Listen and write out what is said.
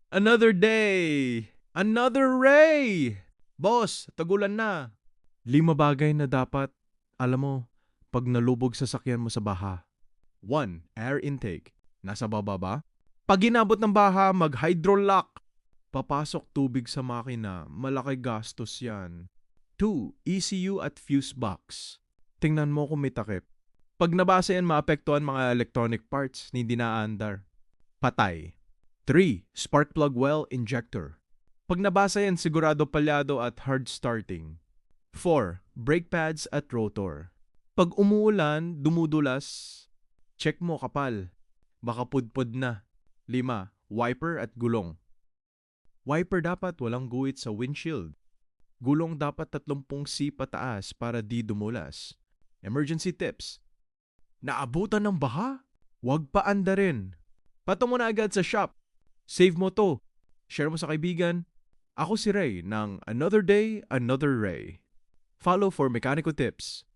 Another day! Another ray! Boss, tagulan na. 5 bagay na dapat, alam mo, pag nalubog sa sakyan mo sa baha. 1. Air intake. Nasa baba ba? Pag inabot ng baha, mag-hydrolock. Papasok tubig sa makina, malaki gastos yan. 2. ECU at fuse box. Tingnan mo kung may takip. Pag nabasa yan, maapektuhan mga electronic parts, hindi naandar. Patay. 3. Spark plug well injector. Pag nabasa yan, sigurado palyado at hard starting. 4. Brake pads at rotor. Pag umuulan, dumudulas, check mo kapal. Baka pudpud na. 5. Wiper at gulong. Wiper dapat walang guhit sa windshield. Gulong dapat 30C pataas para di dumulas. Emergency tips. Naabutan ng baha? Huwag pa andarin. Pato mo na agad sa shop. Save mo to. Share mo sa kaibigan. Ako si Ray ng Another Day, Another Ray. Follow for mechanical tips.